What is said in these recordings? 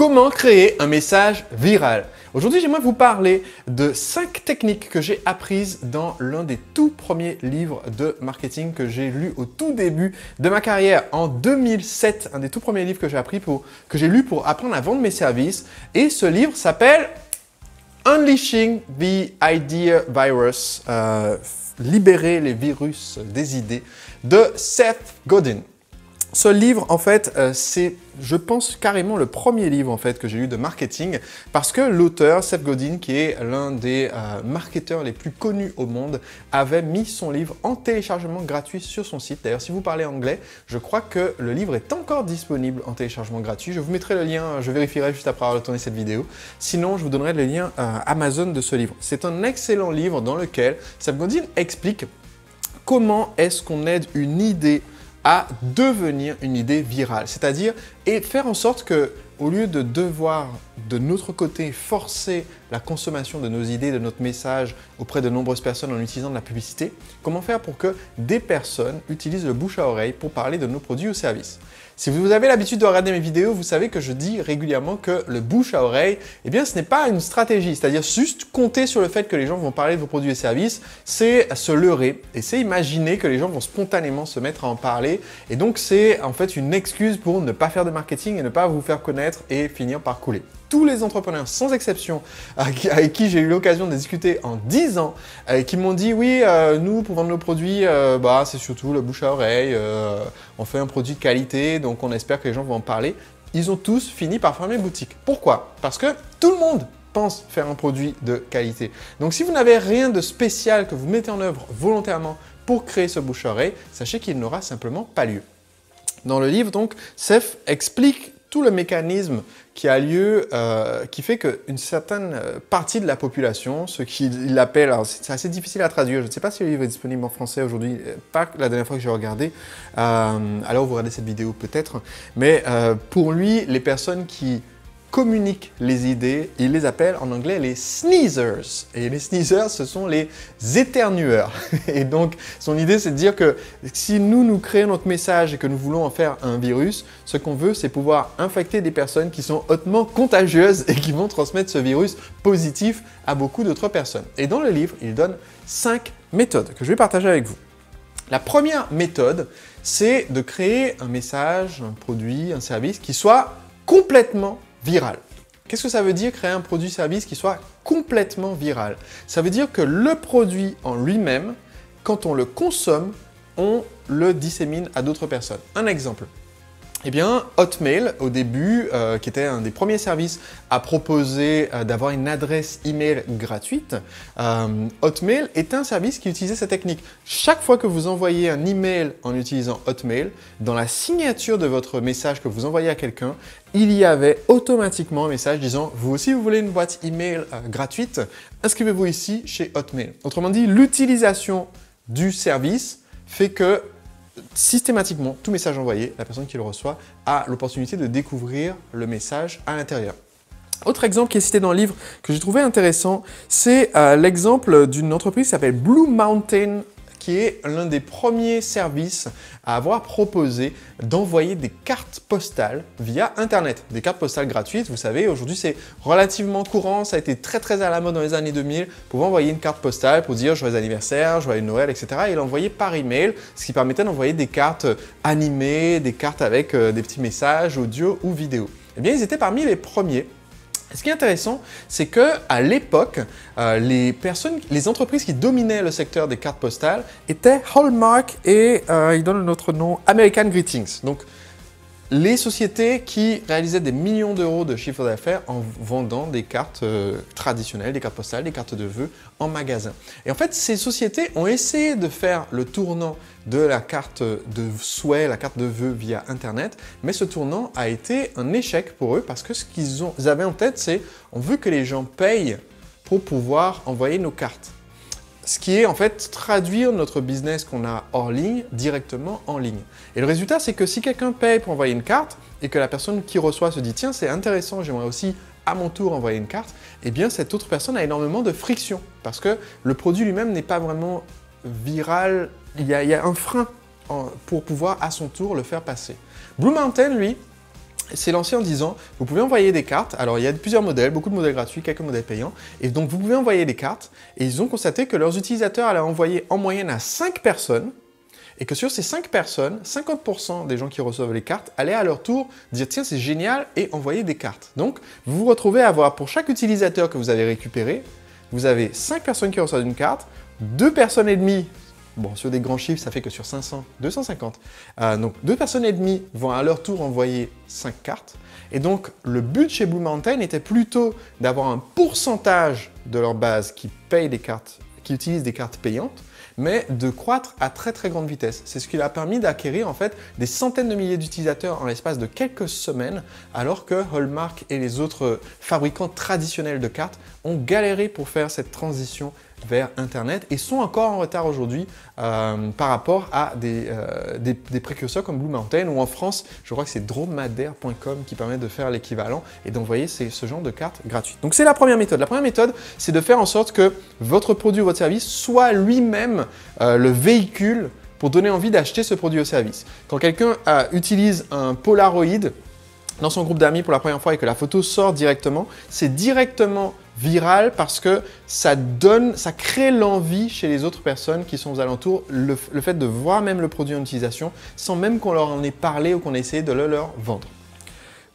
Comment créer un message viral? Aujourd'hui, j'aimerais vous parler de 5 techniques que j'ai apprises dans l'un des tout premiers livres de marketing que j'ai lu au tout début de ma carrière en 2007. Un des tout premiers livres que j'ai lu pour apprendre à vendre mes services. Et ce livre s'appelle Unleashing the Idea Virus, libérer les virus des idées, de Seth Godin. Ce livre, en fait, c'est, je pense, carrément le premier livre en fait, que j'ai lu de marketing parce que l'auteur, Seth Godin, qui est l'un des marketeurs les plus connus au monde, avait mis son livre en téléchargement gratuit sur son site. D'ailleurs, si vous parlez anglais, je crois que le livre est encore disponible en téléchargement gratuit. Je vous mettrai le lien, je vérifierai juste après avoir tourné cette vidéo. Sinon, je vous donnerai le lien Amazon de ce livre. C'est un excellent livre dans lequel Seth Godin explique comment est-ce qu'on aide une idée à devenir une idée virale, c'est-à-dire et faire en sorte que, au lieu de devoir de notre côté forcer la consommation de nos idées, de notre message auprès de nombreuses personnes en utilisant de la publicité, comment faire pour que des personnes utilisent le bouche à oreille pour parler de nos produits ou services. Si vous avez l'habitude de regarder mes vidéos, vous savez que je dis régulièrement que le bouche à oreille, eh bien, ce n'est pas une stratégie, c'est-à-dire juste compter sur le fait que les gens vont parler de vos produits et services, c'est se leurrer et c'est imaginer que les gens vont spontanément se mettre à en parler et donc c'est en fait une excuse pour ne pas faire de marketing et ne pas vous faire connaître et finir par couler. Tous les entrepreneurs, sans exception, avec qui j'ai eu l'occasion de discuter en 10 ans, qui m'ont dit « Oui, nous, pour vendre nos produits, c'est surtout le bouche à oreille, on fait un produit de qualité, donc on espère que les gens vont en parler. » Ils ont tous fini par fermer boutique. Pourquoi? Parce que tout le monde pense faire un produit de qualité. Donc si vous n'avez rien de spécial que vous mettez en œuvre volontairement pour créer ce bouche à oreille, sachez qu'il n'aura simplement pas lieu. Dans le livre, donc, Seth explique tout le mécanisme qui a lieu, qui fait qu'une certaine partie de la population, ce qu'il appelle, alors c'est assez difficile à traduire, je ne sais pas si le livre est disponible en français aujourd'hui, pas la dernière fois que j'ai regardé, alors vous regardez cette vidéo peut-être, mais pour lui, les personnes qui communiquent les idées, il les appelle en anglais les sneezers. Et les sneezers, ce sont les éternueurs. Et donc, son idée, c'est de dire que si nous créons notre message et que nous voulons en faire un virus, ce qu'on veut, c'est pouvoir infecter des personnes qui sont hautement contagieuses et qui vont transmettre ce virus positif à beaucoup d'autres personnes. Et dans le livre, il donne 5 méthodes que je vais partager avec vous. La première méthode, c'est de créer un message, un produit, un service qui soit complètement viral. Qu'est-ce que ça veut dire créer un produit-service qui soit complètement viral? Ça veut dire que le produit en lui-même, quand on le consomme, on le dissémine à d'autres personnes. Un exemple. Eh bien, Hotmail, au début, qui était un des premiers services à proposer d'avoir une adresse email gratuite, Hotmail est un service qui utilisait cette technique. Chaque fois que vous envoyez un email en utilisant Hotmail, dans la signature de votre message que vous envoyez à quelqu'un, il y avait automatiquement un message disant « Vous aussi, vous voulez une boîte email gratuite? Inscrivez-vous ici chez Hotmail. » Autrement dit, l'utilisation du service fait que systématiquement, tout message envoyé, la personne qui le reçoit a l'opportunité de découvrir le message à l'intérieur. Autre exemple qui est cité dans le livre que j'ai trouvé intéressant, c'est l'exemple d'une entreprise qui s'appelle Blue Mountain, qui est l'un des premiers services à avoir proposé d'envoyer des cartes postales via Internet. Des cartes postales gratuites, vous savez, aujourd'hui c'est relativement courant, ça a été très à la mode dans les années 2000, pouvoir envoyer une carte postale pour dire joyeux anniversaire, joyeux Noël, etc. et l'envoyer par email, ce qui permettait d'envoyer des cartes animées, des cartes avec des petits messages audio ou vidéo. Eh bien, ils étaient parmi les premiers. Ce qui est intéressant, c'est qu'à l'époque, les entreprises qui dominaient le secteur des cartes postales étaient Hallmark et, ils donnent notre nom, American Greetings. Donc, les sociétés qui réalisaient des millions d'euros de chiffre d'affaires en vendant des cartes traditionnelles, des cartes postales, des cartes de vœux en magasin. Et en fait, ces sociétés ont essayé de faire le tournant de la carte de souhait, la carte de vœux via Internet, mais ce tournant a été un échec pour eux parce que ce qu'ils avaient en tête, c'est on veut que les gens payent pour pouvoir envoyer nos cartes. Ce qui est en fait traduire notre business qu'on a hors ligne directement en ligne. Et le résultat, c'est que si quelqu'un paye pour envoyer une carte et que la personne qui reçoit se dit « Tiens, c'est intéressant, j'aimerais aussi à mon tour envoyer une carte », eh bien cette autre personne a énormément de friction parce que le produit lui-même n'est pas vraiment viral, il y a un frein pour pouvoir à son tour le faire passer. Blue Mountain, lui, s'est lancé en disant, vous pouvez envoyer des cartes. Alors, il y a plusieurs modèles, beaucoup de modèles gratuits, quelques modèles payants. Et donc, vous pouvez envoyer des cartes. Et ils ont constaté que leurs utilisateurs allaient envoyer en moyenne à 5 personnes. Et que sur ces 5 personnes, 50% des gens qui reçoivent les cartes allaient à leur tour dire « Tiens, c'est génial » et envoyer des cartes. Donc, vous vous retrouvez à avoir, pour chaque utilisateur que vous avez récupéré, vous avez 5 personnes qui reçoivent une carte, 2 personnes et demie. Bon, sur des grands chiffres, ça fait que sur 500, 250. Donc, 2 personnes et demie vont à leur tour envoyer 5 cartes. Et donc, le but chez Blue Mountain était plutôt d'avoir un pourcentage de leur base qui paye des cartes, qui utilise des cartes payantes, mais de croître à très très grande vitesse. C'est ce qui leur a permis d'acquérir en fait des centaines de milliers d'utilisateurs en l'espace de quelques semaines, alors que Hallmark et les autres fabricants traditionnels de cartes ont galéré pour faire cette transition vers Internet et sont encore en retard aujourd'hui par rapport à des précurseurs comme Blue Mountain ou en France, je crois que c'est dromadaire.com qui permet de faire l'équivalent et d'envoyer ce genre de cartes gratuites. Donc c'est la première méthode. La première méthode, c'est de faire en sorte que votre produit ou votre service soit lui-même le véhicule pour donner envie d'acheter ce produit ou service. Quand quelqu'un utilise un Polaroid dans son groupe d'amis pour la première fois et que la photo sort directement, c'est directement viral parce que ça crée l'envie chez les autres personnes qui sont aux alentours, le fait de voir même le produit en utilisation sans même qu'on leur en ait parlé ou qu'on ait essayé de le leur vendre.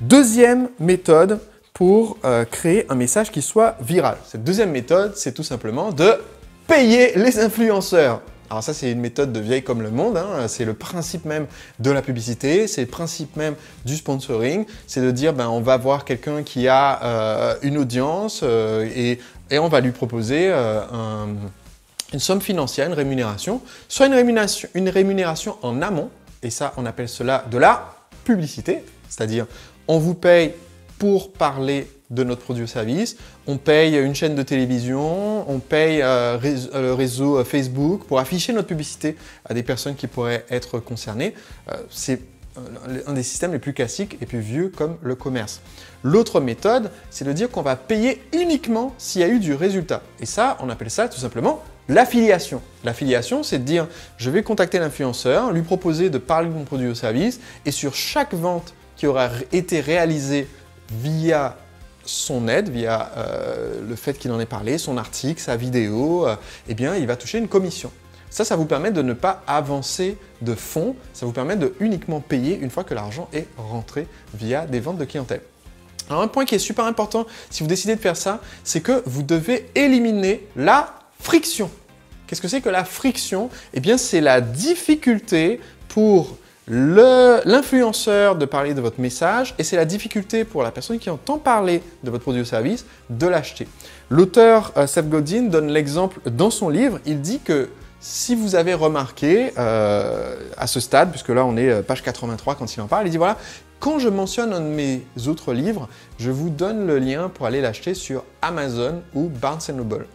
Deuxième méthode pour créer un message qui soit viral. Cette deuxième méthode, c'est tout simplement de payer les influenceurs. Alors ça, c'est une méthode de vieille comme le monde, hein. C'est le principe même de la publicité, c'est le principe même du sponsoring, c'est de dire on va voir quelqu'un qui a une audience et on va lui proposer une somme financière, une rémunération, soit une rémunération en amont, et ça, on appelle cela de la publicité, c'est-à-dire on vous paye pour parler de notre produit ou service, on paye une chaîne de télévision, on paye le réseau Facebook pour afficher notre publicité à des personnes qui pourraient être concernées. C'est un des systèmes les plus classiques et plus vieux comme le commerce. L'autre méthode, c'est de dire qu'on va payer uniquement s'il y a eu du résultat. Et ça, on appelle ça tout simplement l'affiliation. L'affiliation, c'est de dire je vais contacter l'influenceur, lui proposer de parler de mon produit ou service et sur chaque vente qui aura été réalisée via son aide, via le fait qu'il en ait parlé, son article, sa vidéo, eh bien, il va toucher une commission. Ça vous permet de ne pas avancer de fonds, ça vous permet de uniquement payer une fois que l'argent est rentré via des ventes de clientèle. Alors un point qui est super important si vous décidez de faire ça, c'est que vous devez éliminer la friction. Qu'est-ce que c'est que la friction? Eh bien, c'est la difficulté pour l'influenceur de parler de votre message et c'est la difficulté pour la personne qui entend parler de votre produit ou service de l'acheter. L'auteur Seth Godin donne l'exemple dans son livre, il dit que si vous avez remarqué à ce stade, puisque là on est page 83 quand il en parle, il dit voilà, quand je mentionne un de mes autres livres, je vous donne le lien pour aller l'acheter sur Amazon ou Barnes & Noble.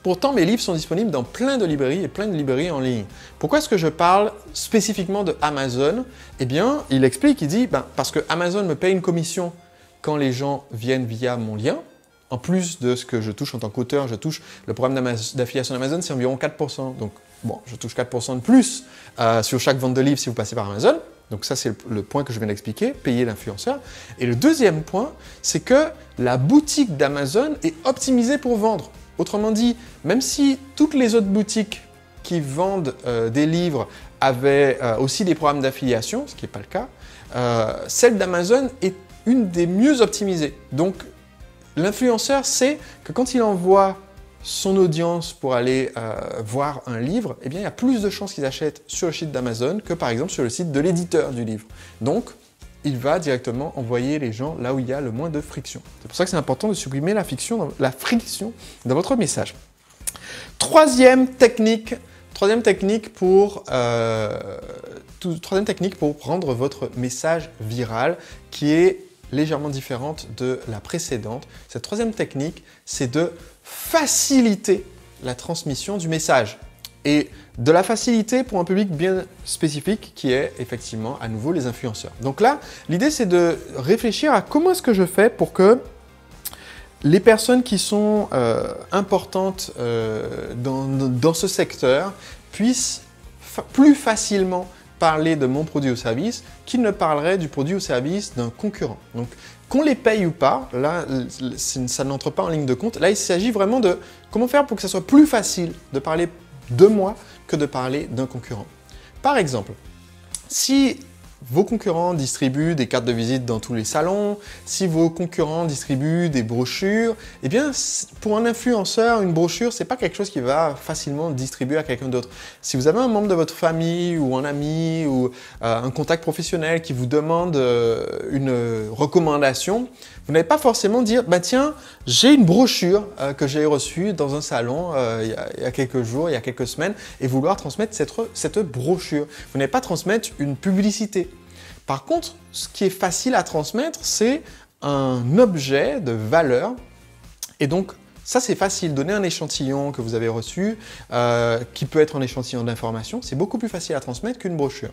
Pourtant, mes livres sont disponibles dans plein de librairies et plein de librairies en ligne. Pourquoi est-ce que je parle spécifiquement de Amazon? Eh bien, il explique, il dit, parce que Amazon me paye une commission quand les gens viennent via mon lien. En plus de ce que je touche en tant qu'auteur, je touche le programme d'affiliation d'Amazon, c'est environ 4%. Donc, bon, je touche 4% de plus sur chaque vente de livre si vous passez par Amazon. Donc ça, c'est le point que je viens d'expliquer, payer l'influenceur. Et le deuxième point, c'est que la boutique d'Amazon est optimisée pour vendre. Autrement dit, même si toutes les autres boutiques qui vendent des livres avaient aussi des programmes d'affiliation, ce qui n'est pas le cas, celle d'Amazon est une des mieux optimisées. Donc, l'influenceur sait que quand il envoie son audience pour aller voir un livre, eh bien, il y a plus de chances qu'ils achètent sur le site d'Amazon que par exemple sur le site de l'éditeur du livre. Donc, il va directement envoyer les gens là où il y a le moins de friction. C'est pour ça que c'est important de supprimer la friction dans votre message. Troisième technique pour rendre votre message viral qui est légèrement différente de la précédente. Cette troisième technique, c'est de faciliter la transmission du message. Et de la facilité pour un public bien spécifique qui est effectivement à nouveau les influenceurs. Donc là, l'idée c'est de réfléchir à comment est-ce que je fais pour que les personnes qui sont importantes dans ce secteur puissent plus facilement parler de mon produit ou service qu'il ne parlerait du produit ou service d'un concurrent. Donc, qu'on les paye ou pas, là, ça n'entre pas en ligne de compte. Là, il s'agit vraiment de comment faire pour que ça soit plus facile de parler de moi que de parler d'un concurrent. Par exemple, si vos concurrents distribuent des cartes de visite dans tous les salons, si vos concurrents distribuent des brochures, eh bien, pour un influenceur, une brochure, c'est pas quelque chose qui va facilement distribuer à quelqu'un d'autre. Si vous avez un membre de votre famille ou un ami ou un contact professionnel qui vous demande une recommandation, vous n'allez pas forcément dire « bah tiens, j'ai une brochure que j'ai reçue dans un salon il y a quelques jours, il y a quelques semaines » et vouloir transmettre cette brochure. Vous n'allez pas transmettre une publicité. Par contre, ce qui est facile à transmettre, c'est un objet de valeur. Et donc, ça, c'est facile. Donner un échantillon que vous avez reçu, qui peut être un échantillon d'information, c'est beaucoup plus facile à transmettre qu'une brochure.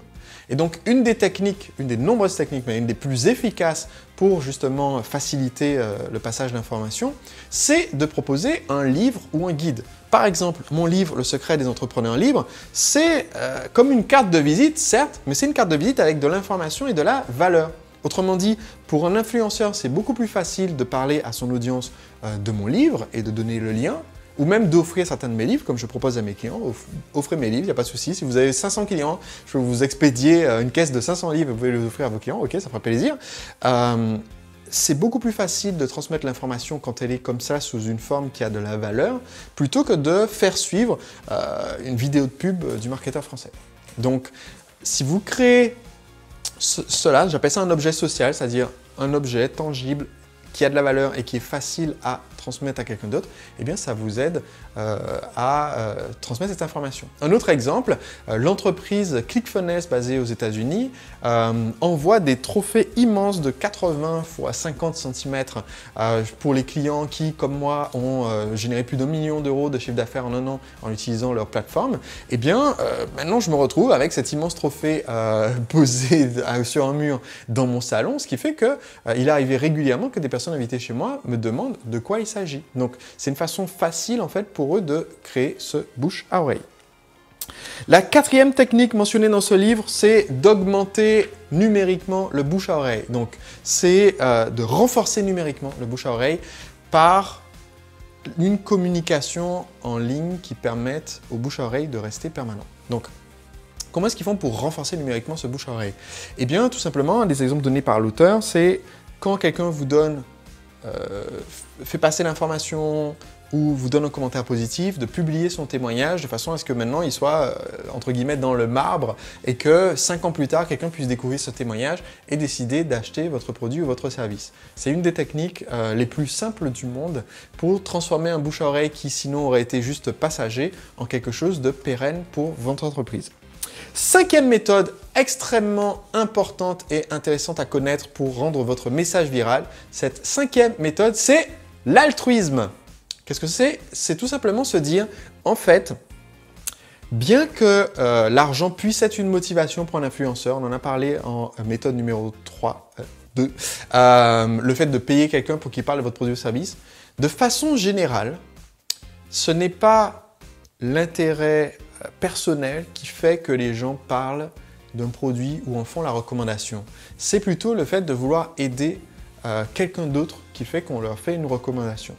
Et donc, une des nombreuses techniques, mais une des plus efficaces pour justement faciliter le passage d'informations, c'est de proposer un livre ou un guide. Par exemple, mon livre, Le secret des entrepreneurs libres, c'est comme une carte de visite, certes, mais c'est une carte de visite avec de l'information et de la valeur. Autrement dit, pour un influenceur, c'est beaucoup plus facile de parler à son audience de mon livre et de donner le lien, ou même d'offrir certains de mes livres, comme je propose à mes clients. Offrez mes livres, il n'y a pas de souci. Si vous avez 500 clients, je vais vous expédier une caisse de 500 livres et vous pouvez les offrir à vos clients. Ok, ça fera plaisir. C'est beaucoup plus facile de transmettre l'information quand elle est comme ça, sous une forme qui a de la valeur, plutôt que de faire suivre une vidéo de pub du marketeur français. Donc, si vous créez cela, j'appelle ça un objet social, c'est-à-dire un objet tangible qui a de la valeur et qui est facile à transmettre à quelqu'un d'autre, eh bien ça vous aide à transmettre cette information. Un autre exemple, l'entreprise ClickFunnels basée aux États-Unis envoie des trophées immenses de 80 x 50 cm pour les clients qui, comme moi, ont généré plus d'1 million d'euros de chiffre d'affaires en un an en utilisant leur plateforme. Eh bien, maintenant je me retrouve avec cet immense trophée posé sur un mur dans mon salon, ce qui fait qu'il est arrivé régulièrement que des personnes invitées chez moi me demandent de quoi il s'agit. Donc, c'est une façon facile en fait pour eux de créer ce bouche à oreille. La quatrième technique mentionnée dans ce livre, c'est d'augmenter numériquement le bouche à oreille. Donc, c'est de renforcer numériquement le bouche à oreille par une communication en ligne qui permette au bouche à oreille de rester permanent. Donc, comment est-ce qu'ils font pour renforcer numériquement ce bouche à oreille? Eh bien, tout simplement, un des exemples donnés par l'auteur, c'est quand quelqu'un vous donne fait passer l'information ou vous donne un commentaire positif, de publier son témoignage de façon à ce que maintenant il soit entre guillemets dans le marbre et que 5 ans plus tard, quelqu'un puisse découvrir ce témoignage et décider d'acheter votre produit ou votre service. C'est une des techniques les plus simples du monde pour transformer un bouche à oreille qui sinon aurait été juste passager en quelque chose de pérenne pour votre entreprise. Cinquième méthode extrêmement importante et intéressante à connaître pour rendre votre message viral. Cette cinquième méthode, c'est l'altruisme. Qu'est-ce que c'est? C'est tout simplement se dire, en fait, bien que l'argent puisse être une motivation pour un influenceur, on en a parlé en méthode numéro 2, le fait de payer quelqu'un pour qu'il parle de votre produit ou service, de façon générale, ce n'est pas l'intérêt personnel qui fait que les gens parlent d'un produit ou en font la recommandation. C'est plutôt le fait de vouloir aider quelqu'un d'autre qui fait qu'on leur fait une recommandation.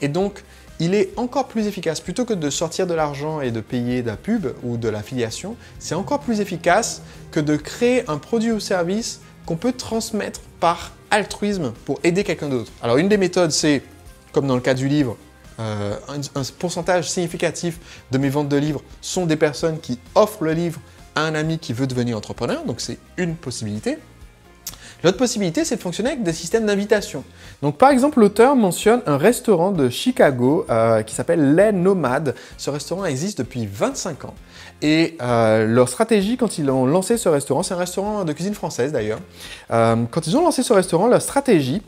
Et donc, il est encore plus efficace, plutôt que de sortir de l'argent et de payer de la pub ou de l'affiliation, c'est encore plus efficace que de créer un produit ou service qu'on peut transmettre par altruisme pour aider quelqu'un d'autre. Alors, une des méthodes, c'est, comme dans le cas du livre, un pourcentage significatif de mes ventes de livres sont des personnes qui offrent le livre à un ami qui veut devenir entrepreneur, donc c'est une possibilité. L'autre possibilité, c'est de fonctionner avec des systèmes d'invitation. Donc par exemple, l'auteur mentionne un restaurant de Chicago qui s'appelle Les Nomades. Ce restaurant existe depuis 25 ans. Et leur stratégie, quand ils ont lancé ce restaurant, c'est un restaurant de cuisine française d'ailleurs, quand ils ont lancé ce restaurant, leur stratégie,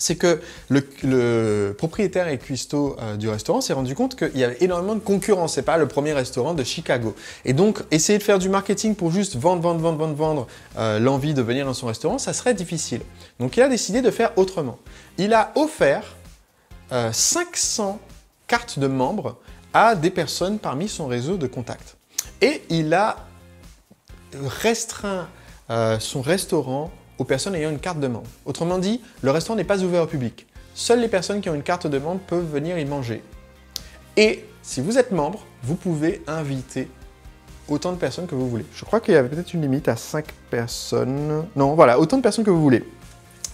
c'est que le propriétaire et cuistot du restaurant s'est rendu compte qu'il y avait énormément de concurrence. Ce n'est pas le premier restaurant de Chicago. Et donc, essayer de faire du marketing pour juste vendre l'envie de venir dans son restaurant, ça serait difficile. Donc, il a décidé de faire autrement. Il a offert 500 cartes de membres à des personnes parmi son réseau de contacts. Et il a restreint son restaurant aux personnes ayant une carte de membre. Autrement dit, le restaurant n'est pas ouvert au public. Seules les personnes qui ont une carte de membre peuvent venir y manger. Et si vous êtes membre, vous pouvez inviter autant de personnes que vous voulez. Je crois qu'il y avait peut-être une limite à 5 personnes. Non, voilà, autant de personnes que vous voulez.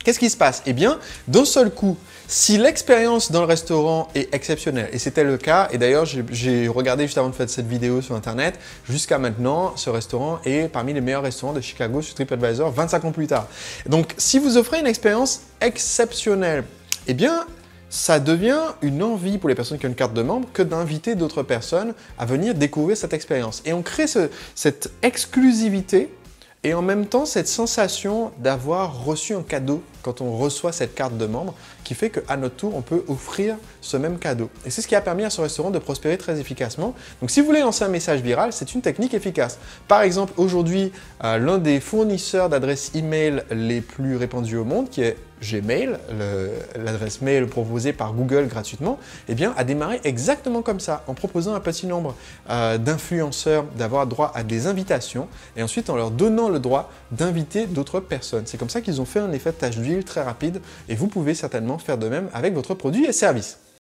Qu'est-ce qui se passe? Eh bien, d'un seul coup, si l'expérience dans le restaurant est exceptionnelle, et c'était le cas, et d'ailleurs j'ai regardé juste avant de faire cette vidéo sur internet, jusqu'à maintenant, ce restaurant est parmi les meilleurs restaurants de Chicago sur TripAdvisor 25 ans plus tard. Donc, si vous offrez une expérience exceptionnelle, eh bien, ça devient une envie pour les personnes qui ont une carte de membre que d'inviter d'autres personnes à venir découvrir cette expérience. Et on crée cette exclusivité et en même temps cette sensation d'avoir reçu un cadeau quand on reçoit cette carte de membre qui fait qu'à notre tour, on peut offrir ce même cadeau. Et c'est ce qui a permis à ce restaurant de prospérer très efficacement. Donc si vous voulez lancer un message viral, c'est une technique efficace. Par exemple, aujourd'hui, l'un des fournisseurs d'adresses email les plus répandus au monde, qui est Gmail, l'adresse mail proposée par Google gratuitement, eh bien, a démarré exactement comme ça, en proposant un petit nombre d'influenceurs d'avoir droit à des invitations et ensuite en leur donnant le droit d'inviter d'autres personnes. C'est comme ça qu'ils ont fait un effet de tâche d'huile très rapide et vous pouvez certainement faire de même avec votre produit et service.